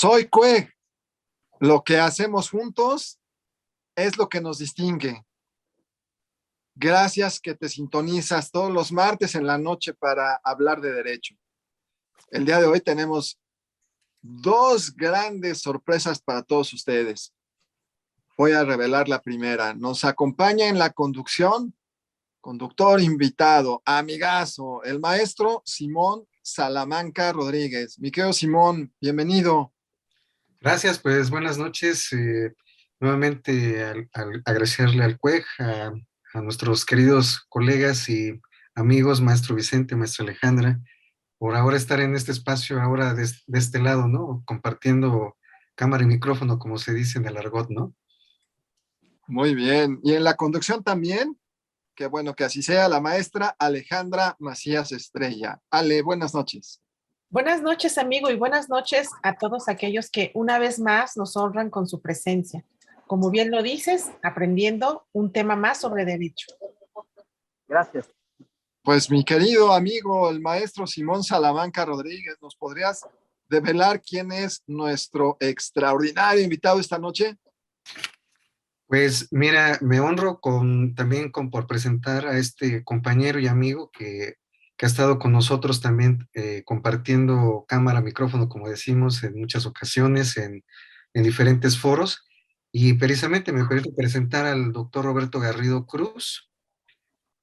Soy Cue. Lo que hacemos juntos es lo que nos distingue. Gracias que te sintonizas todos los martes en la noche para hablar de derecho. El día de hoy tenemos dos grandes sorpresas para todos ustedes. Voy a revelar la primera. Nos acompaña en la conducción, conductor invitado, amigazo, el maestro Simón Salamanca Rodríguez. Mi querido Simón, bienvenido. Gracias, pues buenas noches. Nuevamente agradecerle al CUEG, a nuestros queridos colegas y amigos, maestro Vicente, maestra Alejandra, por ahora estar en este espacio, ahora de este lado, ¿no? Compartiendo cámara y micrófono, como se dice en el argot, ¿no? Muy bien. Y en la conducción también, qué bueno que así sea, la maestra Alejandra Macías Estrella. Ale, buenas noches. Buenas noches, amigo, y buenas noches a todos aquellos que una vez más nos honran con su presencia. Como bien lo dices, aprendiendo un tema más sobre derecho. Gracias. Pues mi querido amigo, el maestro Simón Salamanca Rodríguez, ¿nos podrías develar quién es nuestro extraordinario invitado esta noche? Pues mira, me honro también por presentar a este compañero y amigo que ha estado con nosotros también compartiendo cámara, micrófono, como decimos, en muchas ocasiones, en diferentes foros. Y precisamente me permito presentar al doctor Roberto Garrido Cruz,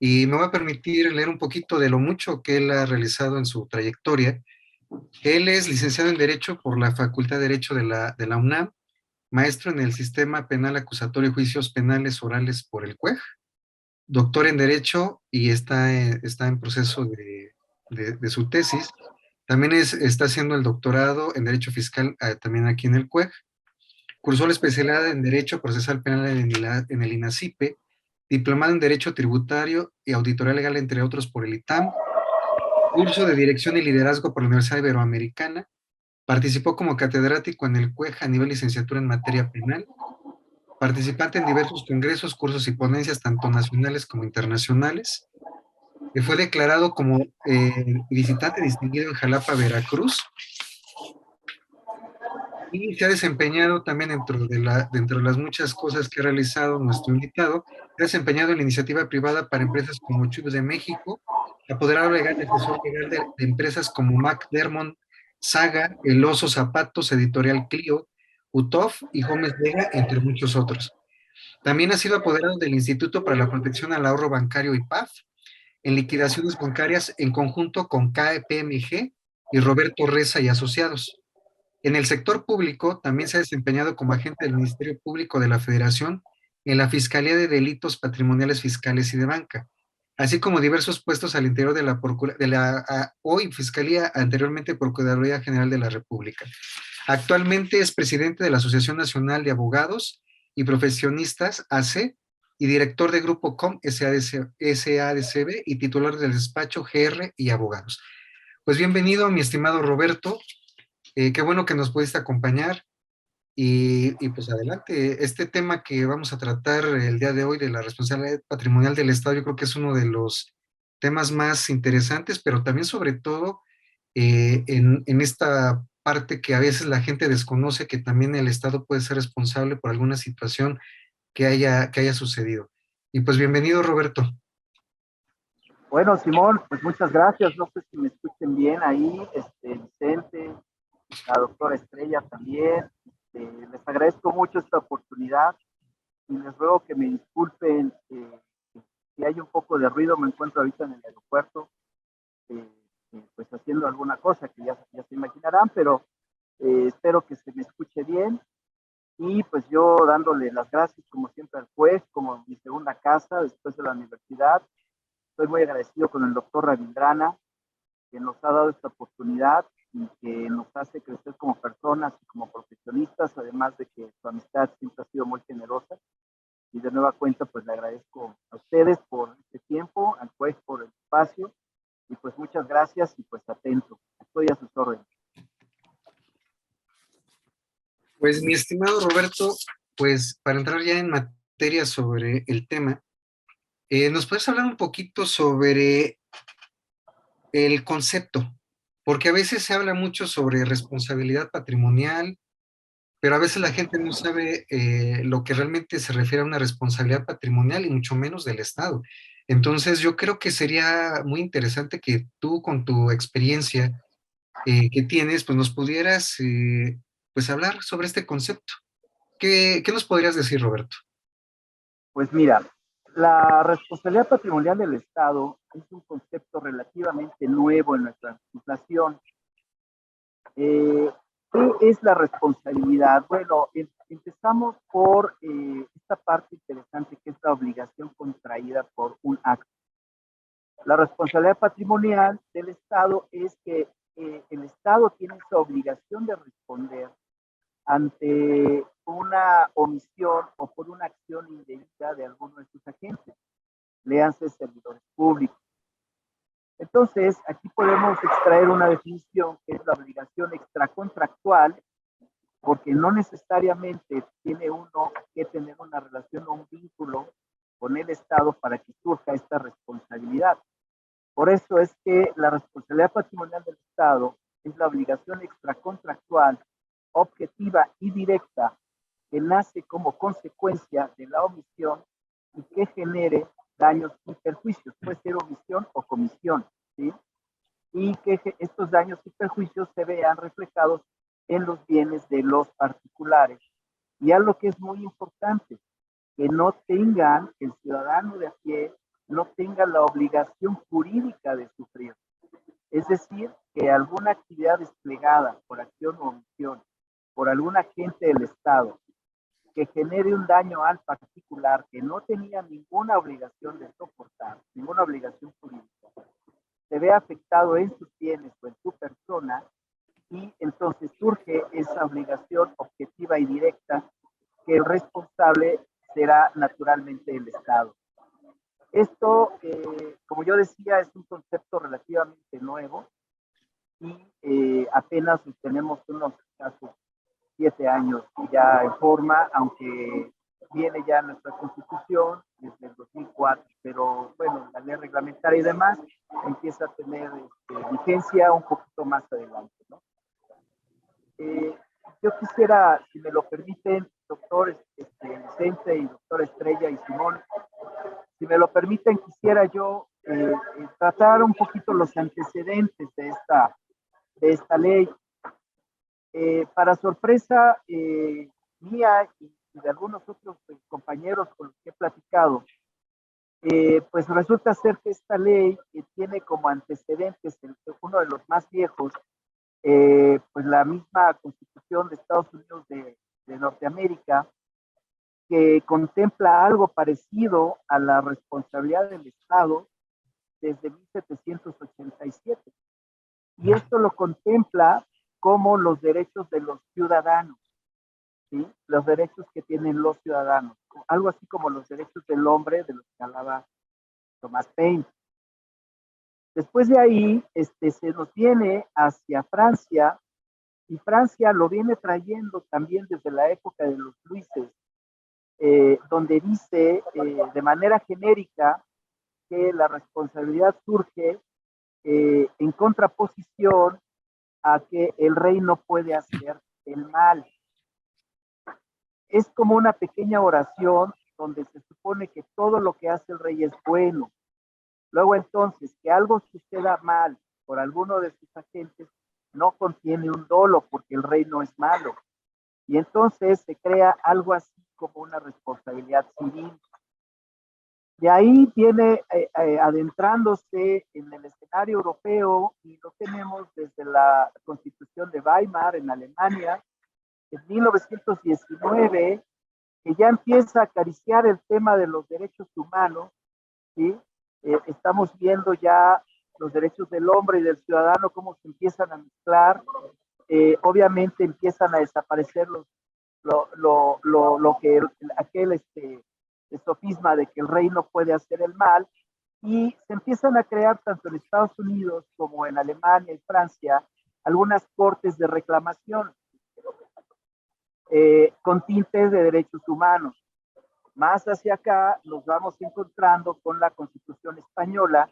y me va a permitir leer un poquito de lo mucho que él ha realizado en su trayectoria. Él es licenciado en Derecho por la Facultad de Derecho de la UNAM, maestro en el Sistema Penal Acusatorio y Juicios Penales Orales por el CUEG, doctor en Derecho y está en proceso de su tesis. También está haciendo el doctorado en Derecho Fiscal también aquí en el CUEG. Cursó la especialidad en Derecho Procesal Penal en el INACIPE, diplomado en Derecho Tributario y Auditoría Legal, entre otros, por el ITAM, curso de Dirección y Liderazgo por la Universidad Iberoamericana, participó como catedrático en el CUEG a nivel licenciatura en materia penal, participante en diversos congresos, cursos y ponencias, tanto nacionales como internacionales, que fue declarado como visitante distinguido en Jalapa, Veracruz, y se ha desempeñado también dentro de las muchas cosas que ha realizado nuestro invitado. Se ha desempeñado en la iniciativa privada para empresas como Chubs de México, apoderado legal y asesor legal de empresas como McDermott, Saga, El Oso Zapatos, Editorial Clio, UTOF y Gómez Vega, entre muchos otros. También ha sido apoderado del Instituto para la Protección al Ahorro Bancario IPAF, en liquidaciones bancarias en conjunto con KPMG y Roberto Reza y Asociados. En el sector público también se ha desempeñado como agente del Ministerio Público de la Federación en la Fiscalía de Delitos Patrimoniales Fiscales y de Banca, así como diversos puestos al interior de la hoy Fiscalía, anteriormente Procuraduría General de la República. Actualmente es presidente de la Asociación Nacional de Abogados y Profesionistas, AC, y director de Grupo Com SADCB y titular del despacho GR y Abogados. Pues bienvenido, mi estimado Roberto. Qué bueno que nos pudiste acompañar y pues adelante. Este tema que vamos a tratar el día de hoy de la responsabilidad patrimonial del Estado, yo creo que es uno de los temas más interesantes, pero también sobre todo en esta parte que a veces la gente desconoce, que también el Estado puede ser responsable por alguna situación que haya sucedido. Y pues bienvenido, Roberto. Bueno, Simón, pues muchas gracias. No sé si me escuchen bien ahí, Vicente, la doctora Estrella también. Les agradezco mucho esta oportunidad y les ruego que me disculpen si hay un poco de ruido. Me encuentro ahorita en el aeropuerto, pues haciendo alguna cosa que ya se imaginarán, pero espero que se me escuche bien. Y pues yo dándole las gracias, como siempre, al juez, como mi segunda casa después de la universidad. Estoy muy agradecido con el doctor Ravindrana, que nos ha dado esta oportunidad y que nos hace crecer como personas y como profesionistas, además de que su amistad siempre ha sido muy generosa. Y de nueva cuenta, pues le agradezco a ustedes por este tiempo, al juez por el espacio, y pues muchas gracias y pues atento. Estoy a sus órdenes. Pues mi estimado Roberto, pues para entrar ya en materia sobre el tema, ¿nos puedes hablar un poquito sobre el concepto? Porque a veces se habla mucho sobre responsabilidad patrimonial, pero a veces la gente no sabe lo que realmente se refiere a una responsabilidad patrimonial y mucho menos del Estado. Entonces, yo creo que sería muy interesante que tú, con tu experiencia que tienes, pues nos pudieras pues hablar sobre este concepto. ¿Qué nos podrías decir, Roberto? Pues mira, la responsabilidad patrimonial del Estado es un concepto relativamente nuevo en nuestra legislación. ¿Qué es la responsabilidad? Bueno, empezamos por esta parte interesante que es la obligación contraída por un acto. La responsabilidad patrimonial del Estado es que el Estado tiene esa obligación de responder ante una omisión o por una acción indebida de alguno de sus agentes, léanse servidores públicos. Entonces, aquí podemos extraer una definición que es la obligación extracontractual, porque no necesariamente tiene uno que tener una relación o un vínculo con el Estado para que surja esta responsabilidad. Por eso es que la responsabilidad patrimonial del Estado es la obligación extracontractual, objetiva y directa que nace como consecuencia de la omisión y que genere daños y perjuicios. Puede ser omisión o comisión, ¿sí? Y que estos daños y perjuicios se vean reflejados en los bienes de los particulares. Y algo que es muy importante, que no tengan, el ciudadano de a pie, no tenga la obligación jurídica de sufrir. Es decir, que alguna actividad desplegada por acción o omisión por algún agente del Estado que genere un daño al particular que no tenía ninguna obligación de soportar, ninguna obligación jurídica, se ve afectado en sus bienes o en su persona, y entonces surge esa obligación objetiva y directa que el responsable será naturalmente el Estado. Esto, como yo decía, es un concepto relativamente nuevo y apenas tenemos unos casos 7 años ya en forma, aunque viene ya nuestra Constitución desde el 2004, pero bueno, la ley reglamentaria y demás empieza a tener vigencia un poquito más adelante, ¿no? Yo quisiera, si me lo permiten, doctor Vicente y doctor Estrella y Simón, si me lo permiten, quisiera yo tratar un poquito los antecedentes de esta ley. Para sorpresa mía y de algunos otros compañeros con los que he platicado, pues resulta ser que esta ley tiene como antecedentes uno de los más viejos, pues la misma Constitución de Estados Unidos de Norteamérica, que contempla algo parecido a la responsabilidad del Estado desde 1787. Y esto lo contempla como los derechos de los ciudadanos, ¿sí? Los derechos que tienen los ciudadanos, algo así como los derechos del hombre, de los que hablaba Thomas Paine. Después de ahí, se nos viene hacia Francia, y Francia lo viene trayendo también desde la época de los Luises, donde dice de manera genérica que la responsabilidad surge en contraposición a que el rey no puede hacer el mal. Es como una pequeña oración donde se supone que todo lo que hace el rey es bueno. Luego entonces, que algo suceda mal por alguno de sus agentes no contiene un dolo porque el rey no es malo. Y entonces se crea algo así como una responsabilidad civil. De ahí viene adentrándose en el escenario europeo, y lo tenemos desde la Constitución de Weimar en Alemania, en 1919, que ya empieza a acariciar el tema de los derechos humanos, ¿sí? Estamos viendo ya los derechos del hombre y del ciudadano, cómo se empiezan a mezclar. Obviamente empiezan a desaparecer aquel sofisma de que el rey no puede hacer el mal, y se empiezan a crear tanto en Estados Unidos como en Alemania y Francia algunas cortes de reclamación con tintes de derechos humanos. Más hacia acá nos vamos encontrando con la Constitución española,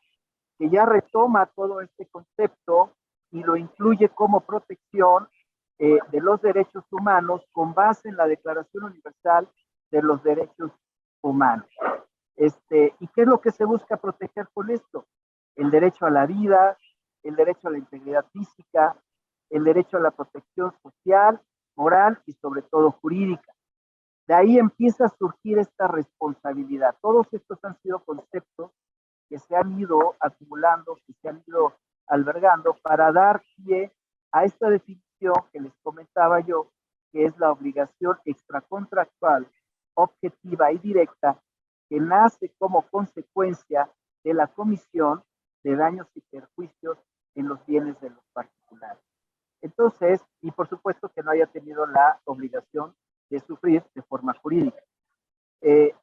que ya retoma todo este concepto y lo incluye como protección de los derechos humanos con base en la Declaración Universal de los Derechos Humanos. ¿Y qué es lo que se busca proteger con esto? El derecho a la vida, el derecho a la integridad física, el derecho a la protección social, moral y sobre todo jurídica. De ahí empieza a surgir esta responsabilidad. Todos estos han sido conceptos que se han ido acumulando, que se han ido albergando para dar pie a esta definición que les comentaba yo, que es la obligación extracontractual, objetiva y directa, que nace como consecuencia de la comisión de daños y perjuicios en los bienes de los particulares. Entonces, y por supuesto que no haya tenido la obligación de sufrir de forma jurídica.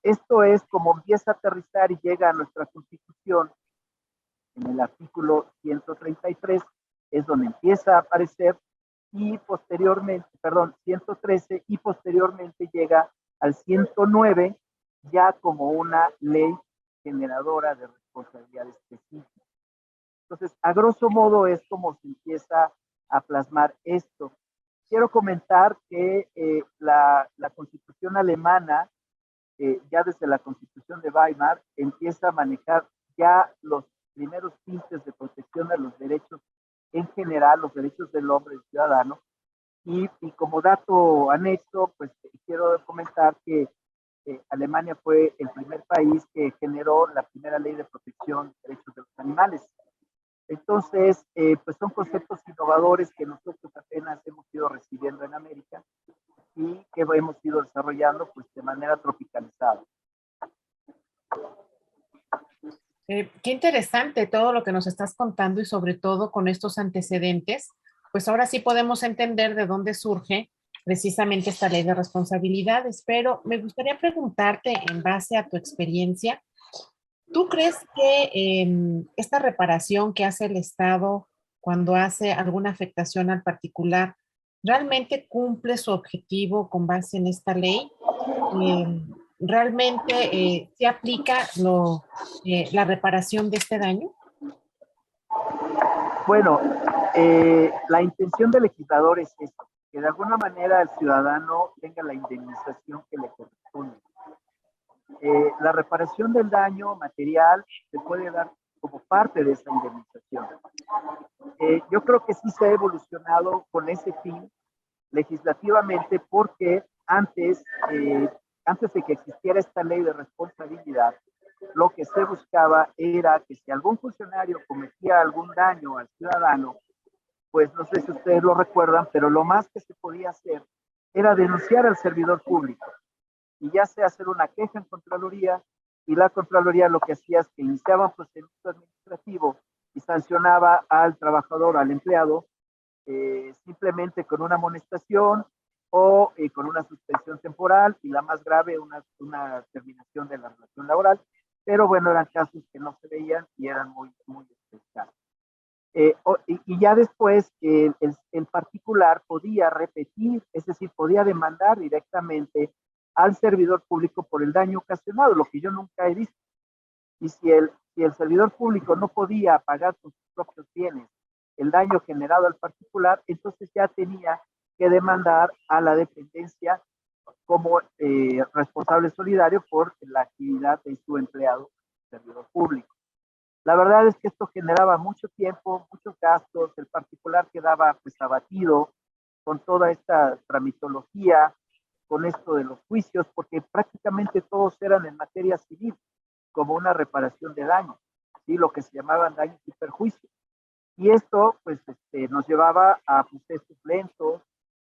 Esto es como empieza a aterrizar y llega a nuestra Constitución en el artículo 133, es donde empieza a aparecer, y posteriormente, 113, y posteriormente llega al 109 ya como una ley generadora de responsabilidad específica. Entonces, a grosso modo es como se empieza a plasmar esto. Quiero comentar que la Constitución alemana, ya desde la Constitución de Weimar, empieza a manejar ya los primeros tintes de protección de los derechos en general, los derechos del hombre y ciudadano. Y como dato anexo, pues quiero comentar que Alemania fue el primer país que generó la primera ley de protección de derechos de los animales. Entonces, pues son conceptos innovadores que nosotros apenas hemos ido recibiendo en América y que hemos ido desarrollando pues de manera tropicalizada. Qué interesante todo lo que nos estás contando y sobre todo con estos antecedentes, pues ahora sí podemos entender de dónde surge precisamente esta ley de responsabilidades, pero me gustaría preguntarte en base a tu experiencia, ¿tú crees que esta reparación que hace el Estado cuando hace alguna afectación al particular realmente cumple su objetivo con base en esta ley? ¿Realmente se aplica la reparación de este daño? Bueno, la intención del legislador es esto, que de alguna manera el ciudadano tenga la indemnización que le corresponde. La reparación del daño material se puede dar como parte de esa indemnización. Yo creo que sí se ha evolucionado con ese fin legislativamente porque antes de que existiera esta ley de responsabilidad, lo que se buscaba era que si algún funcionario cometía algún daño al ciudadano, pues no sé si ustedes lo recuerdan, pero lo más que se podía hacer era denunciar al servidor público y ya sea hacer una queja en Contraloría, y la Contraloría lo que hacía es que iniciaba un procedimiento administrativo y sancionaba al trabajador, al empleado, simplemente con una amonestación o con una suspensión temporal y la más grave, una terminación de la relación laboral. Pero bueno, eran casos que no se veían y eran muy, muy especiales. Y ya después el particular podía repetir, es decir, podía demandar directamente al servidor público por el daño ocasionado, lo que yo nunca he visto. Y si el servidor público no podía pagar con sus propios bienes el daño generado al particular, entonces ya tenía que demandar a la dependencia como responsable solidario por la actividad de su empleado, servidor público. La verdad es que esto generaba mucho tiempo, muchos gastos, el particular quedaba pues abatido con toda esta tramitología, con esto de los juicios, porque prácticamente todos eran en materia civil, como una reparación de daños, ¿sí? Lo que se llamaban daños y perjuicios. Y esto pues nos llevaba a procesos lentos,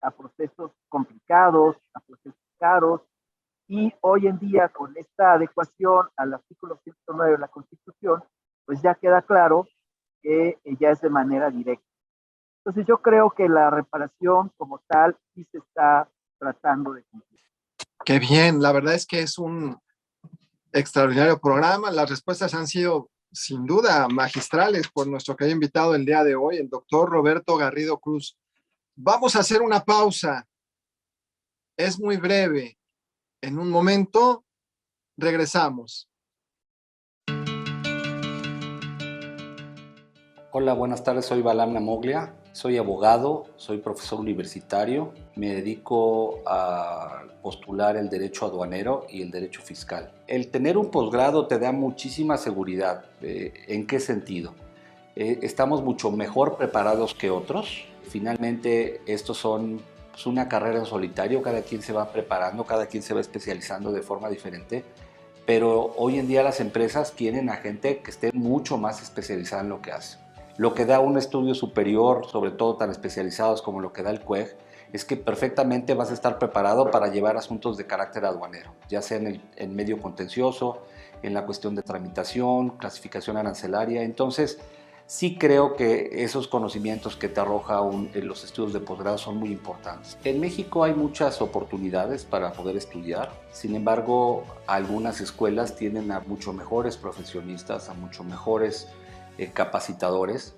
a procesos complicados, a procesos caros, y hoy en día con esta adecuación al artículo 109 de la Constitución, pues ya queda claro que ya es de manera directa. Entonces yo creo que la reparación como tal sí se está tratando de cumplir. Qué bien, la verdad es que es un extraordinario programa. Las respuestas han sido sin duda magistrales por nuestro querido invitado el día de hoy, el doctor Roberto Garrido Cruz. Vamos a hacer una pausa. Es muy breve. En un momento regresamos. Hola, buenas tardes, soy Balam Namoglia, Soy abogado, soy profesor universitario, me dedico a postular el derecho aduanero y el derecho fiscal. El tener un posgrado te da muchísima seguridad. ¿En qué sentido? Estamos mucho mejor preparados que otros. Finalmente, estos son una carrera en solitario, cada quien se va preparando, cada quien se va especializando de forma diferente, pero hoy en día las empresas quieren a gente que esté mucho más especializada en lo que hace. Lo que da un estudio superior, sobre todo tan especializados como lo que da el CUEG, es que perfectamente vas a estar preparado para llevar asuntos de carácter aduanero, ya sea en medio contencioso, en la cuestión de tramitación, clasificación arancelaria. Entonces, sí creo que esos conocimientos que te arroja los estudios de posgrado son muy importantes. En México hay muchas oportunidades para poder estudiar, sin embargo, algunas escuelas tienen a mucho mejores profesionistas, a mucho mejores capacitadores,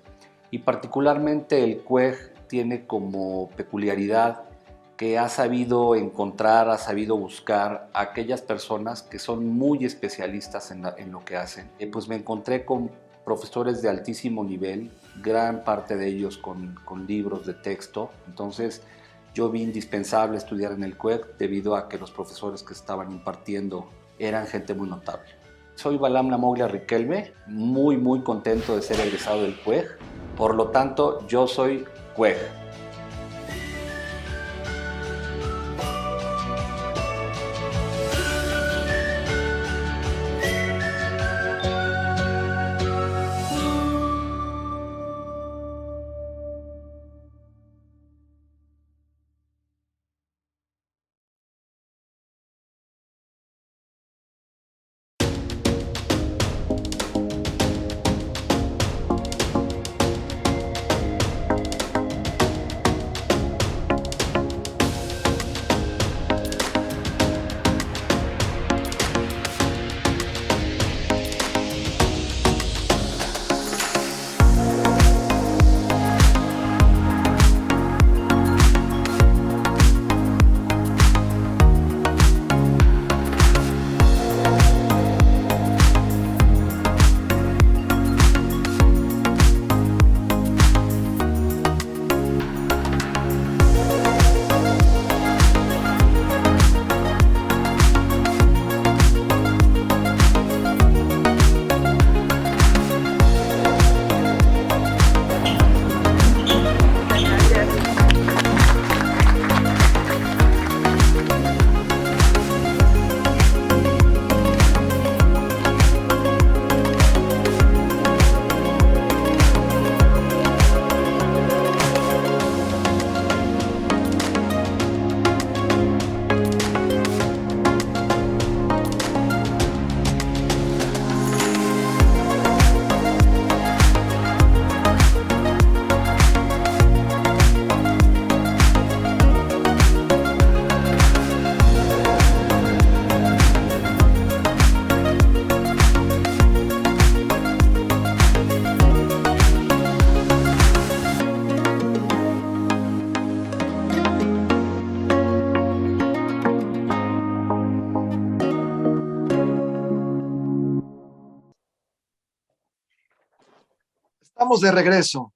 y particularmente el CUEG tiene como peculiaridad que ha sabido encontrar, ha sabido buscar a aquellas personas que son muy especialistas en lo que hacen. Pues me encontré con profesores de altísimo nivel, gran parte de ellos con libros de texto. Entonces yo vi indispensable estudiar en el CUEG debido a que los profesores que estaban impartiendo eran gente muy notable. Soy Balam Namoglia Riquelme, muy contento de ser egresado del CUEG, por lo tanto yo soy CUEG. Estamos de regreso.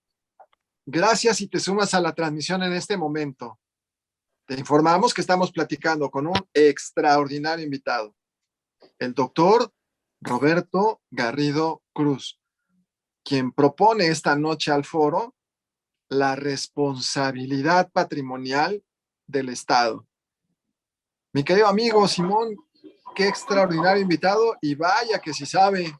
Gracias si te sumas a la transmisión en este momento. Te informamos que estamos platicando con un extraordinario invitado, el doctor Roberto Garrido Cruz, quien propone esta noche al foro la responsabilidad patrimonial del Estado. Mi querido amigo Simón, qué extraordinario invitado, y vaya que sí sabe,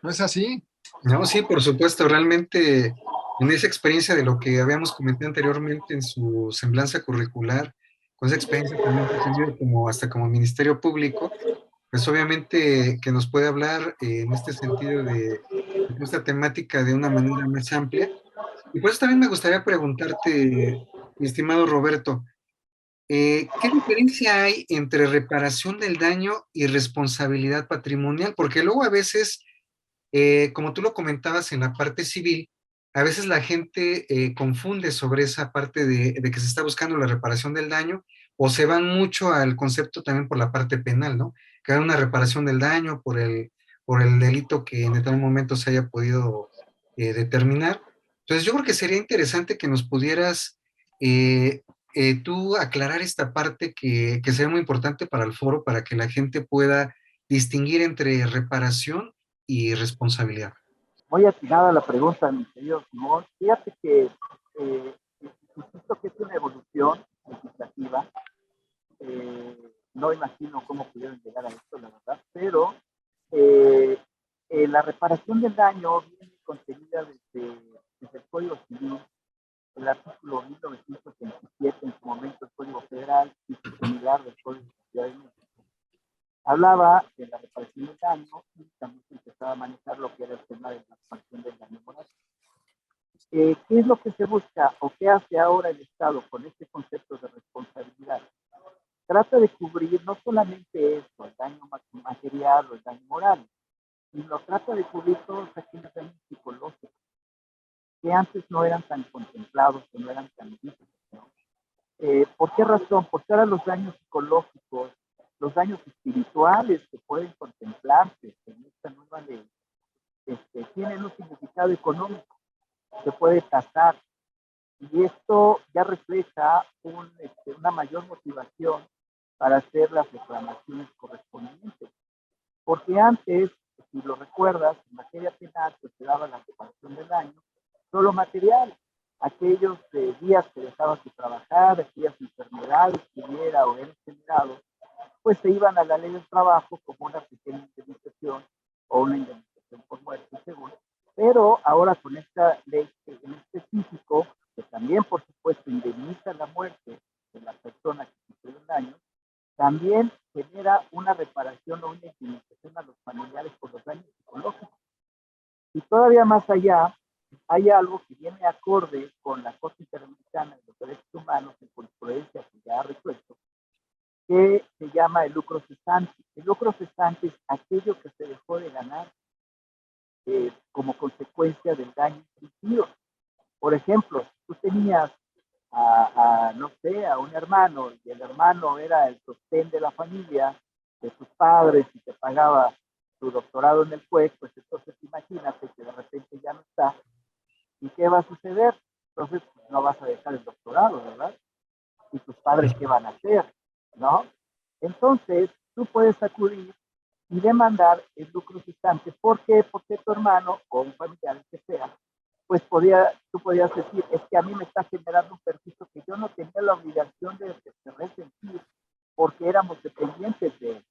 ¿no es así? No, sí, por supuesto, realmente en esa experiencia de lo que habíamos comentado anteriormente en su semblanza curricular, con esa experiencia también que ha tenido como hasta como Ministerio Público, pues obviamente que nos puede hablar en este sentido de esta temática de una manera más amplia. Y pues también me gustaría preguntarte, mi estimado Roberto, ¿qué diferencia hay entre reparación del daño y responsabilidad patrimonial? Porque luego a veces como tú lo comentabas en la parte civil, a veces la gente confunde sobre esa parte de que se está buscando la reparación del daño o se van mucho al concepto también por la parte penal, ¿no? Que hay una reparación del daño por el delito que en tal momento se haya podido determinar. Entonces yo creo que sería interesante que nos pudieras tú aclarar esta parte que sería muy importante para el foro, para que la gente pueda distinguir entre reparación y responsabilidad. Muy atinada la pregunta, mi querido Simón. Fíjate que eh, insisto que es una evolución legislativa. No imagino cómo pudieron llegar a esto, la verdad, pero eh, la reparación del daño viene contenida desde el Código Civil, el artículo 1927, en su momento el Código Federal, y similar del Código de la Ciudad de México. Hablaba de la reparación del daño y también se empezaba a manejar lo que era el tema de la reparación del daño moral. ¿Qué es lo que se busca o qué hace ahora el Estado con este concepto de responsabilidad? Trata de cubrir no solamente eso, el daño material o el daño moral, sino trata de cubrir todos aquellos daños psicológicos que antes no eran tan contemplados, que no eran tan vistos, ¿no? ¿Por qué razón? Porque ahora los daños psicológicos, los daños espirituales que pueden contemplarse en esta nueva ley, tienen un significado económico, se puede tasar, y esto ya refleja una mayor motivación para hacer las reclamaciones correspondientes. Porque antes, si lo recuerdas, en materia penal pues, se daba la reparación del daño, solo material, aquellos días que dejabas de trabajar, aquellas enfermedades que hubiera o eran generado, pues se iban a la ley del trabajo como una pequeña indemnización o una indemnización por muerte, según. Pero ahora con esta ley en específico, que también por supuesto indemniza la muerte de la persona que sufrió un daño, también genera una reparación o una indemnización a los familiares por los daños psicológicos. Y todavía más allá, hay algo que viene acorde con la Corte Interamericana de los Derechos Humanos en jurisprudencia que ya ha resuelto, que se llama el lucro cesante. El lucro cesante es aquello que se dejó de ganar como consecuencia del daño infligido. Por ejemplo, si tú tenías no sé, a un hermano y el hermano era el sostén de la familia, de tus padres y te pagaba tu doctorado en el CUEC, pues entonces imagínate que de repente ya no está. ¿Y qué va a suceder? Entonces no vas a dejar el doctorado, ¿verdad? ¿Y tus padres qué van a hacer? ¿No? Entonces, tú puedes acudir y demandar el lucro cesante. ¿Por qué? Porque tu hermano o un familiar, el que sea, pues tú podías decir, es que a mí me está generando un perjuicio que yo no tenía la obligación de resentir porque éramos dependientes de él.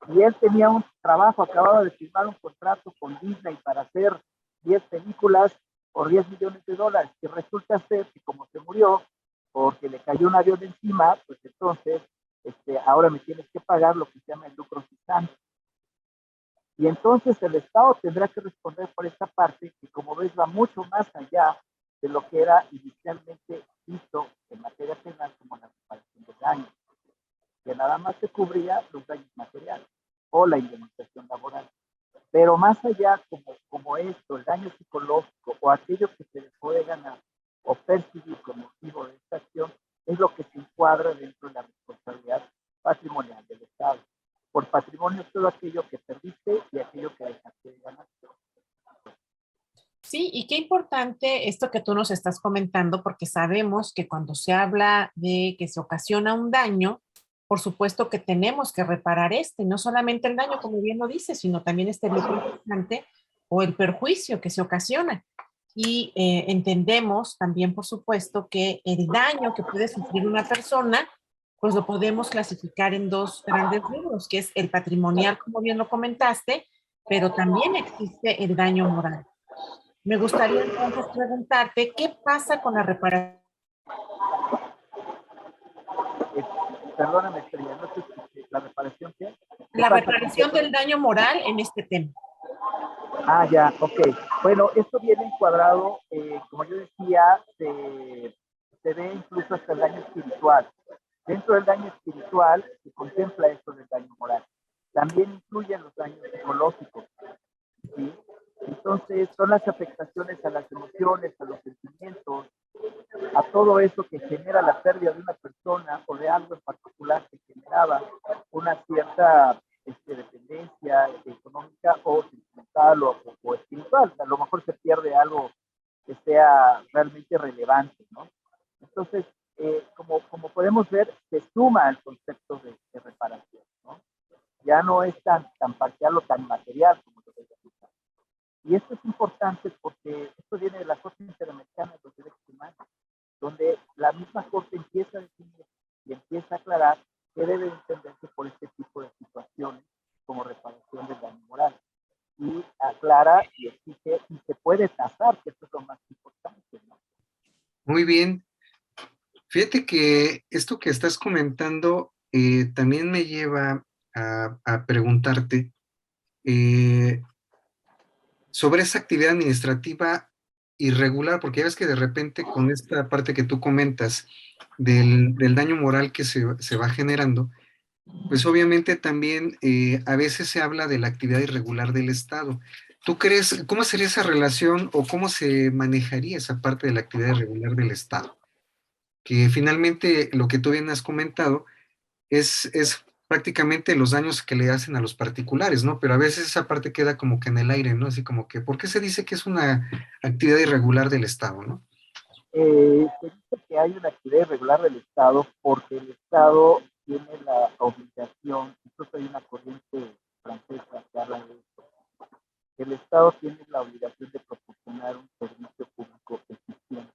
Y él tenía un trabajo, acababa de firmar un contrato con Disney para hacer 10 películas por $10 millones, y resulta ser que como se murió, porque le cayó un avión encima, pues entonces ahora me tienes que pagar lo que se llama el lucro cesante. Y entonces el Estado tendrá que responder por esta parte, que como ves va mucho más allá de lo que era inicialmente visto en materia penal como la reparación de daños, que nada más se cubría los daños materiales o la indemnización laboral. Pero más allá, como esto, el daño psicológico o aquello que se dejó de ganar o percibir con motivo de esta acción, es lo que se encuadra dentro de la responsabilidad patrimonial del Estado. Por patrimonio es todo aquello que perdiste y aquello que dejaste de ganar. Sí, y qué importante esto que tú nos estás comentando, porque sabemos que cuando se habla de que se ocasiona un daño, por supuesto que tenemos que reparar no solamente el daño, como bien lo dice, sino también este lucro constante o el perjuicio que se ocasiona. Y entendemos también, por supuesto, que el daño que puede sufrir una persona, pues lo podemos clasificar en dos grandes rubros, que es el patrimonial, como bien lo comentaste, pero también existe el daño moral. Me gustaría entonces preguntarte, ¿qué pasa con la reparación? Perdóname, Estrella, no sé si la reparación qué. ¿Qué La pasa con qué? reparación del daño moral en este tema. Ya, ok. Bueno, esto viene encuadrado, como yo decía, se ve incluso hasta el daño espiritual. Dentro del daño espiritual se contempla esto del daño moral. También incluyen los daños psicológicos, ¿sí? Entonces, son las afectaciones a las emociones, a los sentimientos, a todo eso que genera la pérdida de una persona o de algo en particular que generaba una cierta dependencia económica o sentimental o espiritual. A lo mejor se pierde algo que sea sea realmente relevante, ¿no? Entonces, como podemos ver, se suma al concepto de reparación, ¿no? Ya no es tan parcial o tan material como lo de la. Y esto es importante porque esto viene de la Corte Interamericana de los Derechos Humanos, donde la misma Corte empieza a definir y empieza a aclarar que debe entenderse por este tipo de situaciones como reparación del daño moral. Y aclara y exige y se puede tasar, que esto es lo más importante, ¿no? Muy bien. Fíjate que esto que estás comentando también me lleva a preguntarte sobre esa actividad administrativa irregular, porque ya ves que de repente con esta parte que tú comentas del daño moral que se va generando, pues obviamente también a veces se habla de la actividad irregular del Estado. ¿Tú crees, cómo sería esa relación o cómo se manejaría esa parte de la actividad irregular del Estado? Que finalmente lo que tú bien has comentado es prácticamente los daños que le hacen a los particulares, ¿no? Pero a veces esa parte queda como que en el aire, ¿no? Así como que, ¿por qué se dice que es una actividad irregular del Estado, ¿no? Se dice que hay una actividad irregular del Estado porque el Estado tiene la obligación, incluso hay una corriente francesa que habla de esto, que el Estado tiene la obligación de proporcionar un servicio público eficiente.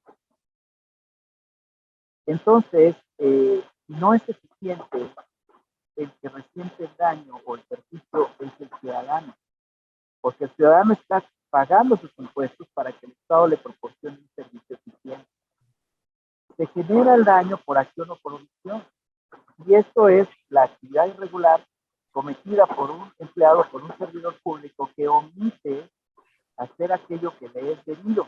Entonces, si no es eficiente, el que resiente el daño o el perjuicio es el ciudadano, porque el ciudadano está pagando sus impuestos para que el Estado le proporcione un servicio eficiente. Se genera el daño por acción o por omisión, y esto es la actividad irregular cometida por un empleado, por un servidor público que omite hacer aquello que le es debido,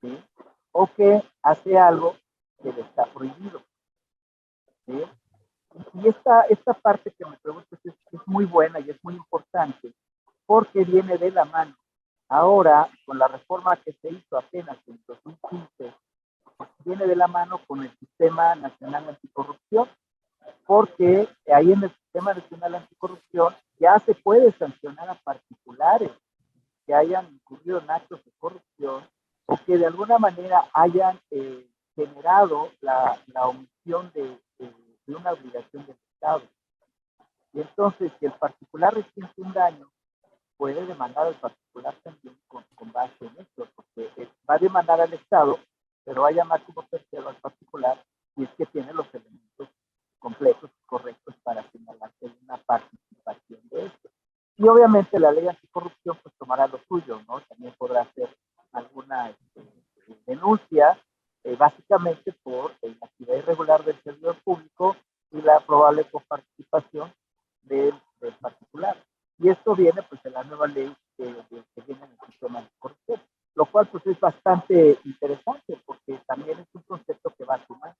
¿sí? O que hace algo que le está prohibido, ¿sí? Y esta parte que me preguntas es muy buena y es muy importante porque viene de la mano. Ahora, con la reforma que se hizo apenas en 2015, viene de la mano con el Sistema Nacional Anticorrupción, porque ahí en el Sistema Nacional Anticorrupción ya se puede sancionar a particulares que hayan incurrido en actos de corrupción o que de alguna manera hayan generado la omisión de una obligación del Estado. Y entonces, si el particular recibe un daño, puede demandar al particular también con base en esto, porque va a demandar al Estado, pero va a llamar como tercero al particular y es que tiene los elementos completos y correctos para señalar que hay una participación de esto. Y obviamente la ley anticorrupción pues tomará lo suyo, ¿no? También podrá hacer alguna denuncia, básicamente por la actividad irregular del servidor público y la probable coparticipación del particular. Y esto viene pues de la nueva ley que viene en el sistema de corrupción, lo cual pues es bastante interesante porque también es un concepto que va sumando.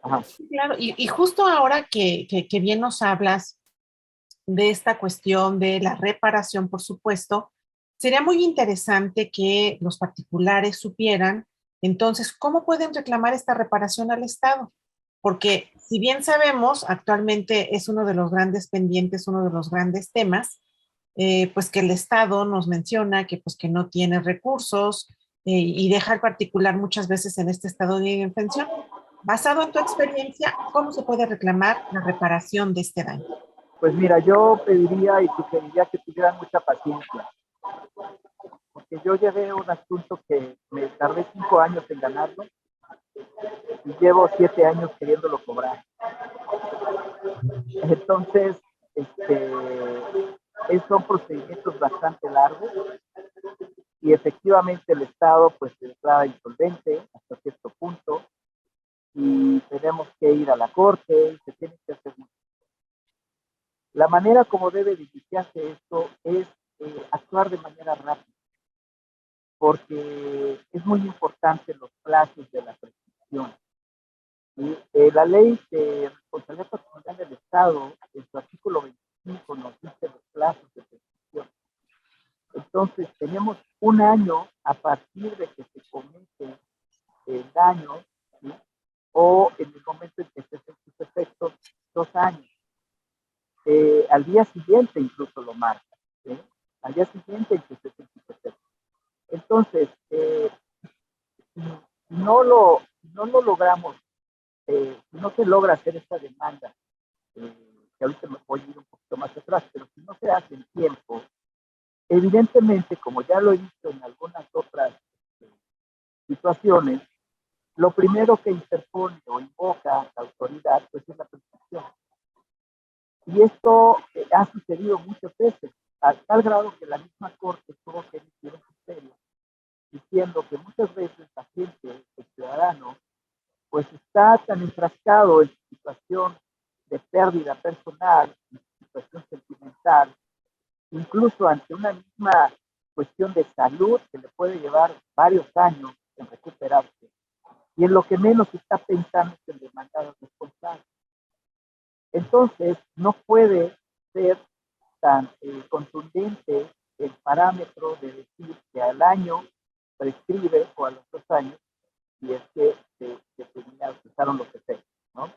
Ajá. Claro, y justo ahora que bien nos hablas de esta cuestión de la reparación, por supuesto, sería muy interesante que los particulares supieran entonces cómo pueden reclamar esta reparación al Estado, porque si bien sabemos, actualmente es uno de los grandes pendientes, uno de los grandes temas, pues que el Estado nos menciona que pues que no tiene recursos y deja al particular muchas veces en este estado de indefensión. Basado en tu experiencia, ¿cómo se puede reclamar la reparación de este daño? Pues mira, yo pediría y sugeriría que tuvieran mucha paciencia, porque yo llevé un asunto que me tardé 5 años en ganarlo y llevo 7 años queriéndolo cobrar. Entonces, son procedimientos bastante largos y efectivamente el Estado pues se declara insolvente hasta cierto punto y tenemos que ir a la corte y se tiene que hacer mucho. La manera como debe de iniciarse esto es actuar de manera rápida, porque es muy importante los plazos de la prescripción. La ley de responsabilidad patrimonial del Estado, en su artículo 25, nos dice los plazos de prescripción. Entonces, tenemos 1 año a partir de que se comete el daño, ¿sí? O en el momento en que se hacen sus efectos, 2 años. Al día siguiente incluso lo marca, ¿sí? Al día siguiente en que se hacen sus efectos. Entonces, no lo logramos, si no se logra hacer esta demanda, que ahorita me voy a ir un poquito más atrás, pero si no se hace en tiempo, evidentemente, como ya lo he visto en algunas otras situaciones, lo primero que interpone o invoca la autoridad pues es la prescripción. Y esto ha sucedido muchas veces, a tal grado que la misma Corte tuvo que emitir un criterio diciendo que muchas veces la gente, el ciudadano, pues está tan enfrascado en su situación de pérdida personal, en su situación sentimental, incluso ante una misma cuestión de salud que le puede llevar varios años en recuperarse, y en lo que menos está pensando es en demandar al responsable. Entonces, no puede ser tan contundente el parámetro de decir que al año prescribe o a los 2 años y es que se usaron los efectos, ¿no?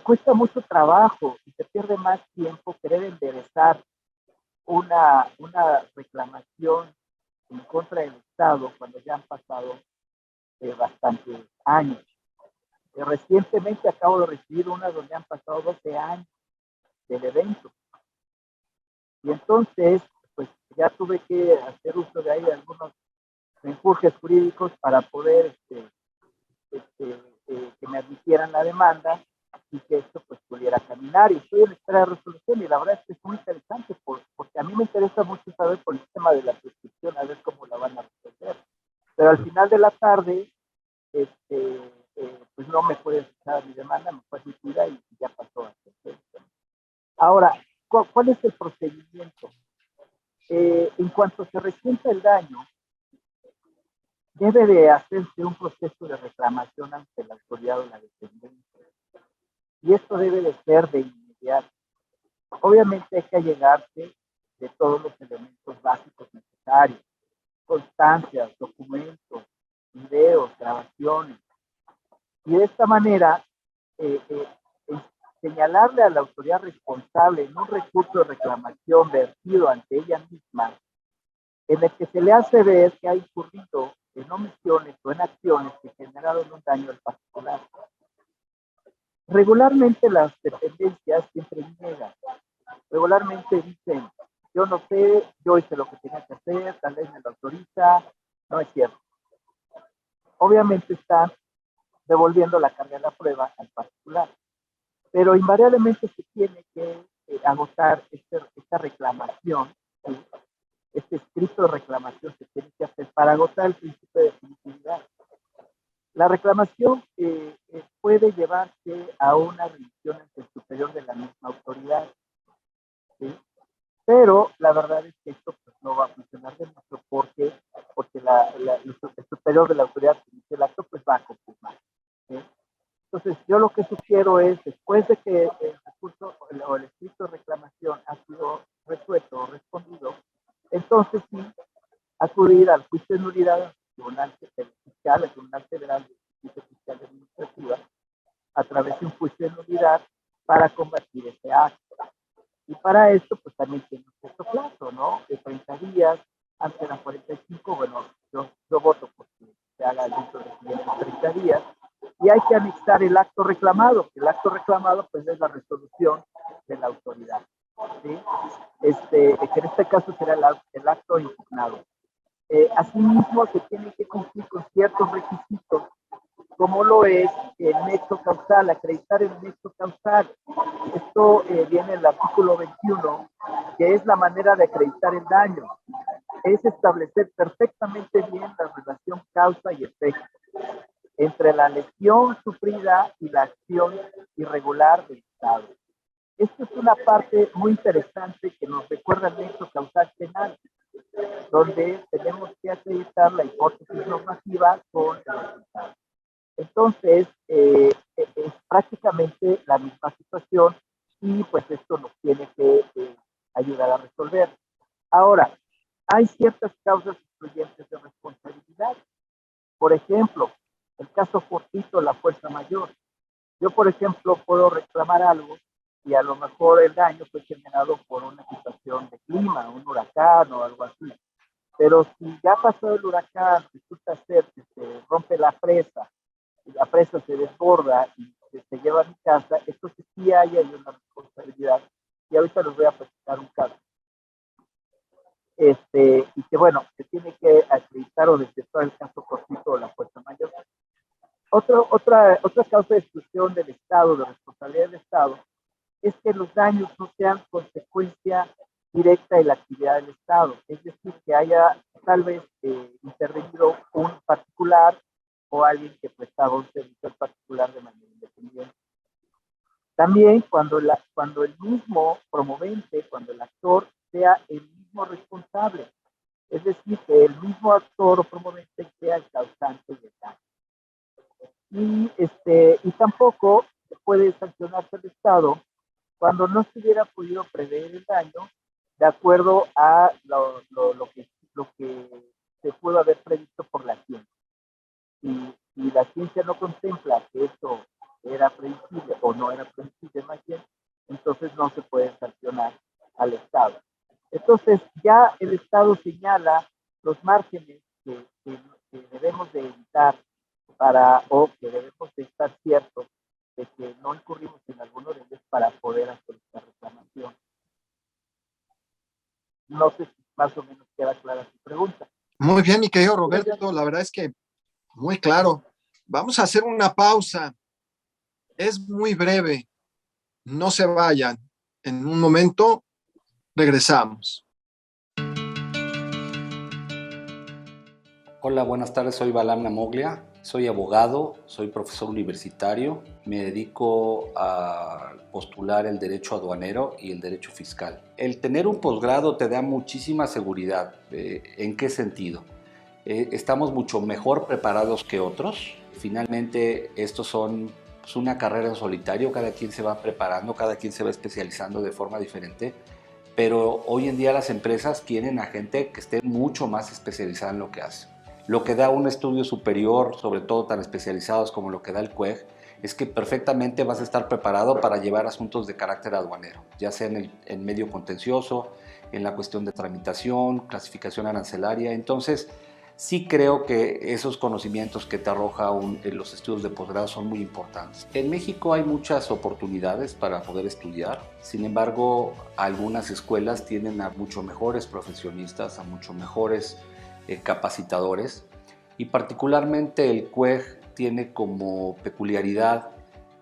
Cuesta mucho trabajo y se pierde más tiempo querer enderezar una reclamación en contra del Estado cuando ya han pasado bastantes años. Recientemente acabo de recibir una donde han pasado 12 años del evento. Y entonces, pues ya tuve que hacer uso de ahí de algunos menjurjes jurídicos para poder que me admitieran la demanda y que esto pues pudiera caminar. Y estoy en espera de resolución y la verdad es que es muy interesante porque a mí me interesa mucho saber por el tema de la prescripción, a ver cómo la van a resolver. Pero al final de la tarde, pues no me puede escuchar mi demanda, me fue admitida y ya pasó. Ahora, ¿cuál es el procedimiento? En cuanto se resienta el daño, debe de hacerse un proceso de reclamación ante la autoridad o la dependencia. Y esto debe de ser de inmediato. Obviamente hay que allegarse de todos los elementos básicos necesarios, constancias, documentos, videos, grabaciones. Y de esta manera, señalarle a la autoridad responsable en un recurso de reclamación vertido ante ella misma, en el que se le hace ver que ha incurrido en omisiones o en acciones que generaron un daño al particular. Regularmente las dependencias siempre niegan. Regularmente dicen, yo no sé, yo hice lo que tenía que hacer, tal vez me lo autoriza, no es cierto. Obviamente están devolviendo la carga de la prueba al particular, pero invariablemente se tiene que agotar esta reclamación, ¿sí? Este escrito de reclamación se tiene que hacer para agotar el principio de definitividad. La reclamación puede llevarse a una revisión ante el superior de la misma autoridad, ¿sí? Pero la verdad es que esto pues, no va a funcionar de mucho porque el superior de la autoridad que inició el acto pues va a confirmar, ¿sí? Entonces yo lo que sugiero es, después de que el recurso o el escrito de reclamación ha sido resuelto o respondido, entonces sí, acudir al juicio de nulidad al Tribunal Fiscal, al Tribunal Federal de Justicia Fiscal y Administrativa, a través de un juicio de nulidad para combatir ese acto. Y para esto, pues también tiene un cierto plazo, ¿no? De 30 días, antes eran 45, bueno, yo voto porque se haga dentro de los siguientes 30 días. Y hay que anexar el acto reclamado, que el acto reclamado, pues, es la resolución de la autoridad, ¿sí? Que en este caso será el acto impugnado. Asimismo, se tiene que cumplir con ciertos requisitos, como lo es el nexo causal, acreditar el nexo causal. Esto viene en el artículo 21, que es la manera de acreditar el daño. Es establecer perfectamente bien la relación causa y efecto entre la lesión sufrida y la acción irregular del Estado. Esto es una parte muy interesante que nos recuerda el nexo causal penal, donde tenemos que acreditar la hipótesis normativa con el resultado. Entonces, es prácticamente la misma situación y pues esto nos tiene que ayudar a resolver. Ahora, hay ciertas causas excluyentes de responsabilidad. Por ejemplo, el caso fortuito, la fuerza mayor. Yo, por ejemplo, puedo reclamar algo y a lo mejor el daño fue generado por una situación de clima, un huracán o algo así. Pero si ya pasó el huracán, resulta resulta ser que se rompe la presa y la presa se desborda y se lleva a mi casa, entonces sí hay ahí una responsabilidad. Y ahorita les voy a presentar un caso. Y que bueno, se tiene que acreditar o detectar el caso cortito o la fuerza mayor. Otra causa de exclusión del Estado, de responsabilidad del Estado, es que los daños no sean consecuencia directa de la actividad del Estado. Es decir, que haya tal vez intervenido un particular o alguien que prestaba un servicio al particular de manera independiente. También cuando el mismo promovente, cuando el actor sea el mismo responsable. Es decir, que el mismo actor o promovente sea el causante del daño. Y tampoco puede sancionarse el Estado cuando no se hubiera podido prever el daño de acuerdo a lo que se pudo haber previsto por la ciencia. Si la ciencia no contempla que esto era previsible o no era previsible más bien, entonces no se puede sancionar al Estado. Entonces ya el Estado señala los márgenes que debemos de evitar o que debemos de estar ciertos de que no incurrimos en alguno de ellos para poder hacer esta reclamación. No sé si más o menos queda clara su pregunta. Muy bien, mi querido Roberto, la verdad es que muy claro. Vamos a hacer una pausa. Es muy breve. No se vayan. En un momento regresamos. Hola, buenas tardes, soy Balam Namoglia, soy abogado, soy profesor universitario, me dedico a postular el derecho aduanero y el derecho fiscal. El tener un posgrado te da muchísima seguridad. ¿En qué sentido? Estamos mucho mejor preparados que otros. Finalmente, estos son una carrera en solitario, cada quien se va preparando, cada quien se va especializando de forma diferente. Pero hoy en día las empresas quieren a gente que esté mucho más especializada en lo que hace. Lo que da un estudio superior, sobre todo tan especializados como lo que da el CUEG, es que perfectamente vas a estar preparado para llevar asuntos de carácter aduanero, ya sea en el medio contencioso, en la cuestión de tramitación, clasificación arancelaria. Entonces, sí creo que esos conocimientos que te arroja los estudios de posgrado son muy importantes. En México hay muchas oportunidades para poder estudiar, sin embargo, algunas escuelas tienen a mucho mejores profesionistas, a mucho mejores capacitadores, y particularmente el CUEG tiene como peculiaridad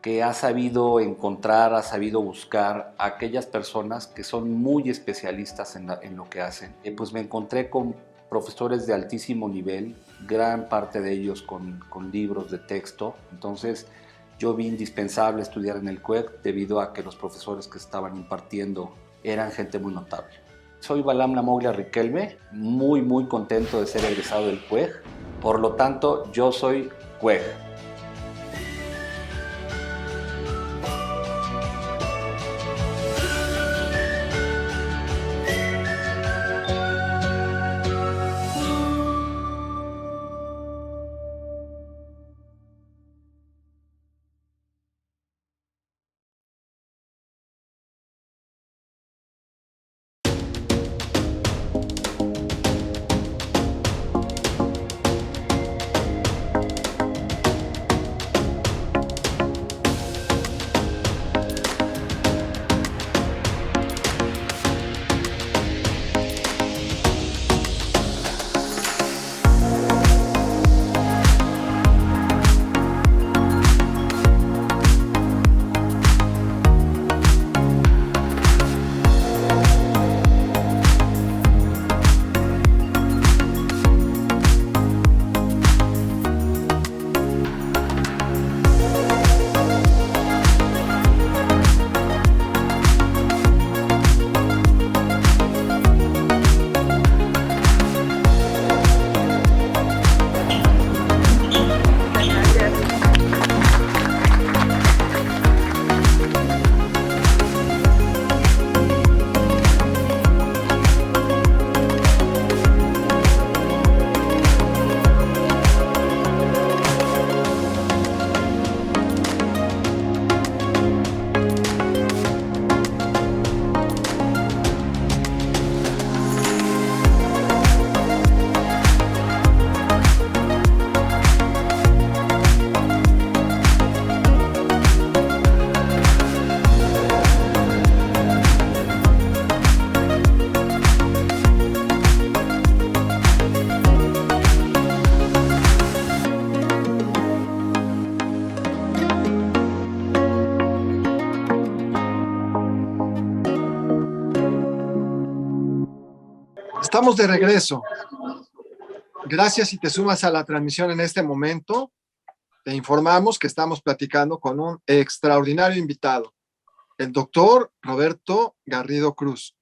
que ha sabido encontrar, ha sabido buscar a aquellas personas que son muy especialistas en lo que hacen. Pues me encontré con profesores de altísimo nivel, gran parte de ellos con libros de texto. Entonces yo vi indispensable estudiar en el CUEG debido a que los profesores que estaban impartiendo eran gente muy notable. Soy Balam Namoglia Riquelme, muy contento de ser egresado del CUEG. Por lo tanto, yo soy CUEG. Estamos de regreso. Gracias si te sumas a la transmisión en este momento. Te informamos que estamos platicando con un extraordinario invitado, el doctor Roberto Garrido Cruz,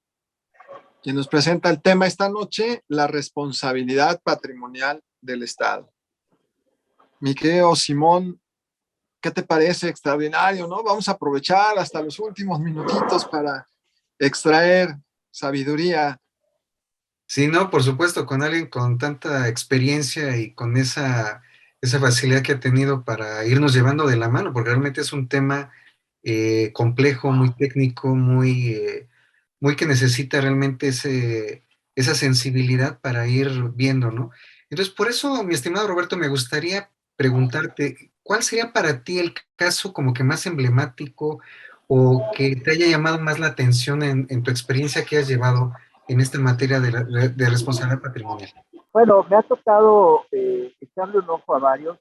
quien nos presenta el tema esta noche, la responsabilidad patrimonial del Estado. Mi querido Simón, ¿qué te parece? Extraordinario, ¿no? Vamos a aprovechar hasta los últimos minutitos para extraer sabiduría. Sí, no, por supuesto, con alguien con tanta experiencia y con esa facilidad que ha tenido para irnos llevando de la mano, porque realmente es un tema complejo, muy técnico, muy que necesita realmente esa sensibilidad para ir viendo, ¿no? Entonces, por eso, mi estimado Roberto, me gustaría preguntarte, ¿cuál sería para ti el caso como que más emblemático o que te haya llamado más la atención en tu experiencia que has llevado en esta materia de responsabilidad patrimonial? Bueno, me ha tocado echarle un ojo a varios.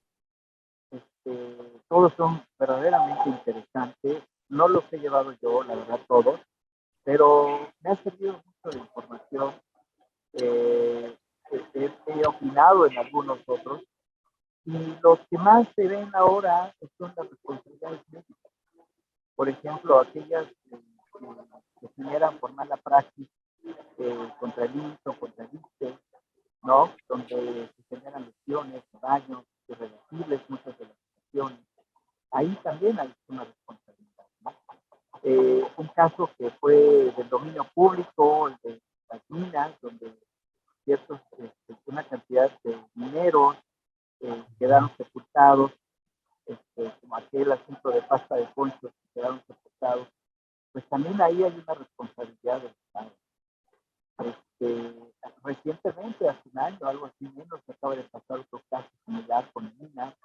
Todos son verdaderamente interesantes. No los he llevado yo, la verdad, todos, pero me ha servido mucho de información. He opinado en algunos otros. Y los que más se ven ahora son las responsabilidades médicas. Por ejemplo, aquellas que generan por mala praxis contra el IMSS o contra el ISSSTE, ¿no? Donde se generan lesiones, daños irreversibles, muchas de las lesiones. Ahí también hay una responsabilidad, ¿no? Un caso que fue del dominio público, el de las minas, donde una cantidad de mineros quedaron sepultados, como aquel asunto de pasta de conchos que quedaron sepultados, pues también ahí hay una responsabilidad del Estado. Recientemente, hace un año, algo así menos, acaba de pasar otro caso similar con minas,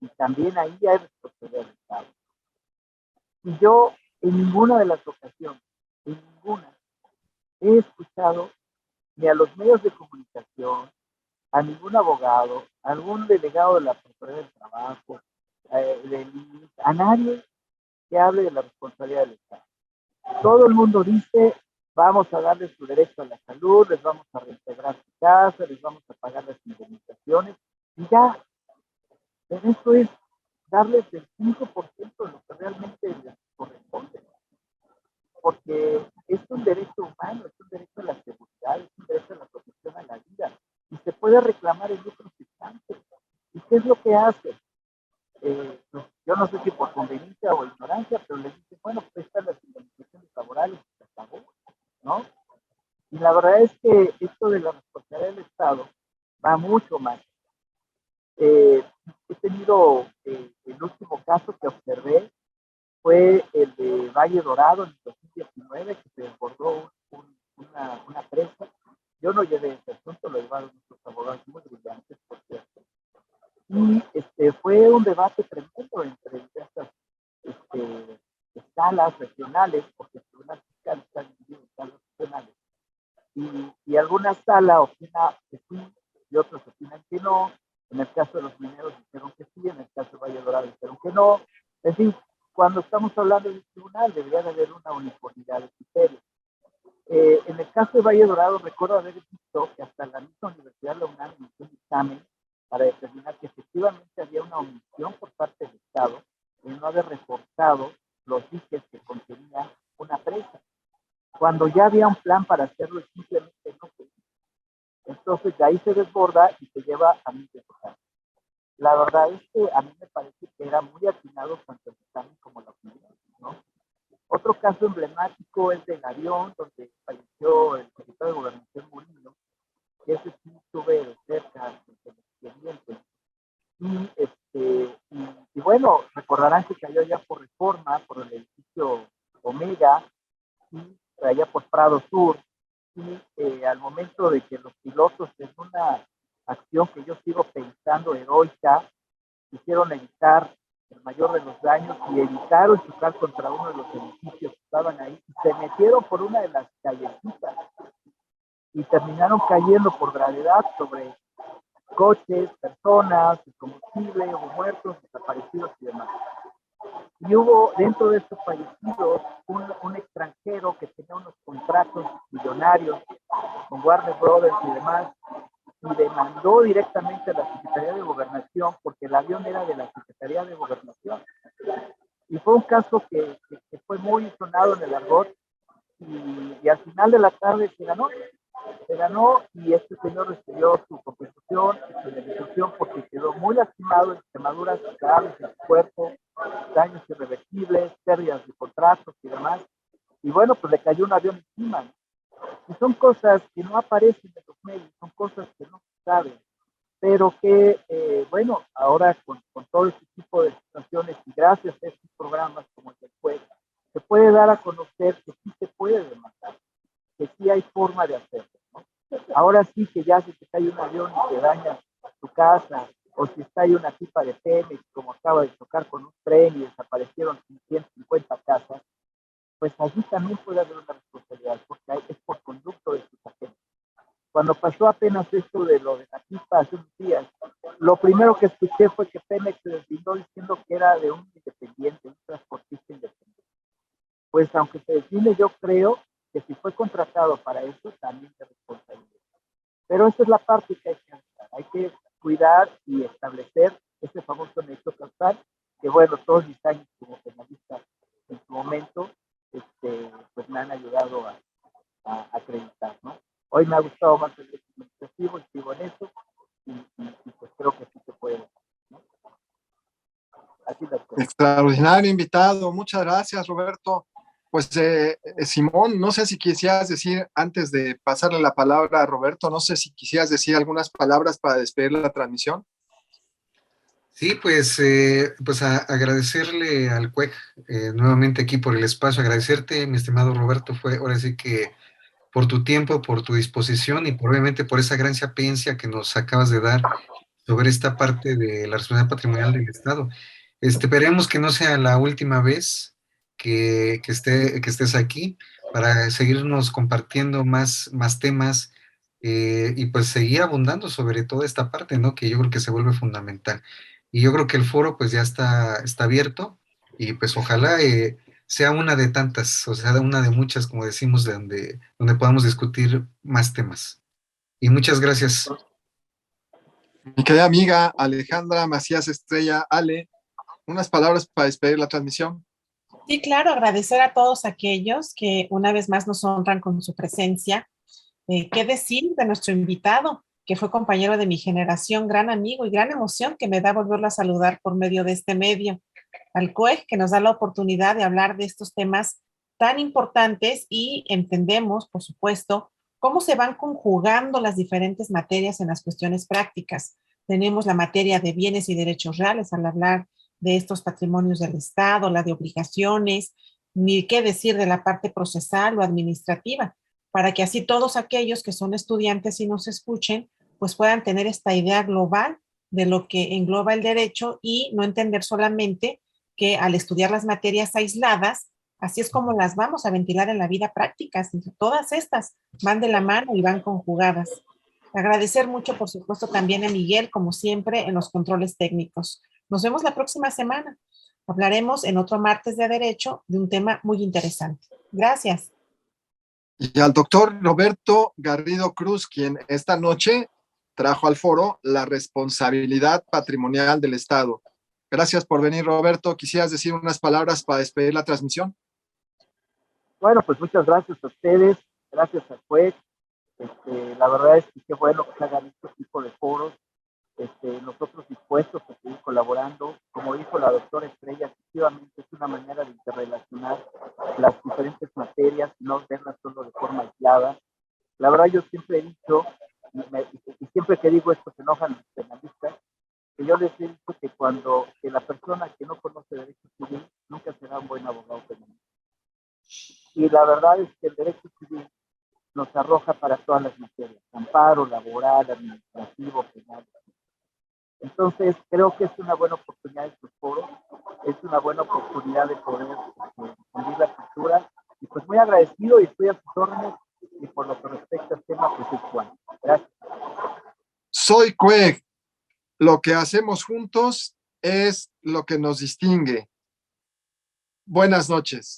y también ahí hay responsabilidad del Estado. Y yo en ninguna de las ocasiones, en ninguna, he escuchado ni a los medios de comunicación, a ningún abogado, a algún delegado de la Procuraduría del Trabajo, a nadie que hable de la responsabilidad del Estado. Todo el mundo dice, vamos a darles su derecho a la salud, les vamos a reintegrar su casa, les vamos a pagar las indemnizaciones, y ya, en esto es darles el 5% de lo que realmente les corresponde, porque es un derecho humano, es un derecho a la seguridad, es un derecho a la protección a la vida, y se puede reclamar en otros instantes. ¿Y qué es lo que hace? Pues, yo no sé si por conveniencia o ignorancia, pero le dicen, bueno, pues están las indemnizaciones laborales y se acabó, ¿no? Y la verdad es que esto de la responsabilidad del Estado va mucho más. He tenido el último caso que observé fue el de Valle Dorado en 2019, que se desbordó una presa. Yo no llevé ese asunto, lo llevaron nuestros abogados muy brillantes, por cierto. Y fue un debate tremendo entre estas escalas regionales, porque el Tribunal Fiscal está dividido en escalas regionales. Y alguna sala opina que sí, y otros opinan que no. En el caso de los mineros dijeron que sí, en el caso de Valle Dorado dijeron que no. En fin, cuando estamos hablando del tribunal debería de haber una uniformidad de criterios. En el caso de Valle Dorado recuerdo haber visto que hasta la misma Universidad de la UNAM hizo un examen para determinar que efectivamente había una omisión por parte del Estado en no haber reforzado los diques que contenía una presa. Cuando ya había un plan para hacerlo, simplemente no se hizo. Entonces de ahí se desborda y se lleva a miles de años. La verdad es que a mí me parece que era muy atinado tanto el examen como la opinión, ¿no? Otro caso emblemático es del avión donde falleció el secretario de Gobernación Murillo, que ese sí estuve de cerca del expediente. Y bueno, recordarán que cayó ya por Reforma, por el edificio Omega, y allá por Prado Sur, y al momento de que los pilotos en una acción que yo sigo pensando heroica, quisieron evitar el mayor de los daños y evitaron chocar contra uno de los edificios que estaban ahí, y se metieron por una de las callecitas y terminaron cayendo por gravedad sobre coches, personas, combustible, hubo muertos, desaparecidos y demás. Y hubo dentro de estos fallecidos un extranjero que tenía unos contratos millonarios con Warner Brothers y demás, y demandó directamente a la Secretaría de Gobernación porque el avión era de la Secretaría de Gobernación. Y fue un caso que fue muy sonado en el argot, y al final de la tarde se ganó y este señor recibió su compensación, su indemnización, porque quedó muy lastimado, quemaduras graves en su cuerpo, daños irreversibles, pérdidas de contratos y demás. Y bueno, pues le cayó un avión encima, ¿no? Y son cosas que no aparecen en los medios, son cosas que no se saben, pero que, bueno, ahora con todo este tipo de situaciones y gracias a estos programas como el del juez, se puede dar a conocer que sí se puede demandar, que sí hay forma de hacerlo, ¿no? Ahora sí que ya si te cae un avión y te daña tu casa, o si está ahí una pipa de Pemex, como acaba de chocar con un tren y desaparecieron 150 casas, pues allí también puede haber una responsabilidad, porque es por conducto de sus agentes. Cuando pasó apenas esto de lo de la pipa hace unos días, lo primero que escuché fue que Pemex se deslindó diciendo que era de un independiente, un transportista independiente. Pues aunque se deslinde, yo creo que si fue contratado para eso, también se responsabilidad. Pero esa es la parte que hay que hacer. Hay que cuidar y establecer ese famoso nexo causal, que bueno, todos mis años como penalista en su momento, pues me han ayudado a acreditar, ¿no? Hoy me ha gustado más el derecho administrativo y sigo en eso, y pues creo que sí se puede, ¿no? Así las cosas. Extraordinario invitado, muchas gracias, Roberto. Pues Simón, no sé si quisieras decir, antes de pasarle la palabra a Roberto, no sé si quisieras decir algunas palabras para despedir la transmisión. Sí, pues agradecerle al CUEC nuevamente aquí por el espacio, agradecerte, mi estimado Roberto, fue ahora sí que por tu tiempo, por tu disposición y obviamente por esa gran sapiencia que nos acabas de dar sobre esta parte de la responsabilidad patrimonial del Estado. Esperemos que no sea la última vez que estés aquí para seguirnos compartiendo más temas y pues seguir abundando sobre toda esta parte, ¿no? Que yo creo que se vuelve fundamental. Y yo creo que el foro pues ya está abierto y pues ojalá sea una de tantas, o sea, una de muchas, como decimos, donde podamos discutir más temas. Y muchas gracias. Mi querida amiga Alejandra Macías Estrella, Ale, unas palabras para despedir la transmisión. Sí, claro, agradecer a todos aquellos que una vez más nos honran con su presencia. ¿Qué decir de nuestro invitado, que fue compañero de mi generación, gran amigo y gran emoción que me da volverlo a saludar por medio de este medio? Al CUEG, que nos da la oportunidad de hablar de estos temas tan importantes y entendemos, por supuesto, cómo se van conjugando las diferentes materias en las cuestiones prácticas. Tenemos la materia de bienes y derechos reales al hablar de estos patrimonios del Estado, la de obligaciones, ni qué decir de la parte procesal o administrativa, para que así todos aquellos que son estudiantes y nos escuchen, pues puedan tener esta idea global de lo que engloba el derecho y no entender solamente que al estudiar las materias aisladas, así es como las vamos a ventilar en la vida práctica. Todas estas van de la mano y van conjugadas. Agradecer mucho, por supuesto, también a Miguel, como siempre, en los controles técnicos. Nos vemos la próxima semana. Hablaremos en otro martes de Derecho de un tema muy interesante. Gracias. Y al doctor Roberto Garrido Cruz, quien esta noche trajo al foro la responsabilidad patrimonial del Estado. Gracias por venir, Roberto. ¿Quisieras decir unas palabras para despedir la transmisión? Bueno, pues muchas gracias a ustedes, gracias al juez. La verdad es que qué bueno que se hagan este tipo de foros. Nosotros dispuestos a seguir colaborando. Como dijo la doctora Estrella, efectivamente es una manera de interrelacionar las diferentes materias y no verlas solo de forma aislada. La verdad yo siempre he dicho, y siempre que digo esto se enojan los penalistas, que yo les he dicho que la persona que no conoce derecho civil nunca será un buen abogado penalista. Y la verdad es que el derecho civil nos arroja para todas las materias, amparo, laboral, administrativo, penal. Entonces, creo que es una buena oportunidad estos foros, es una buena oportunidad de poder difundir la cultura, y pues muy agradecido y estoy a sus órdenes, y por lo que respecta al tema, pues es Juan. Gracias. Soy CUEG. Lo que hacemos juntos es lo que nos distingue. Buenas noches.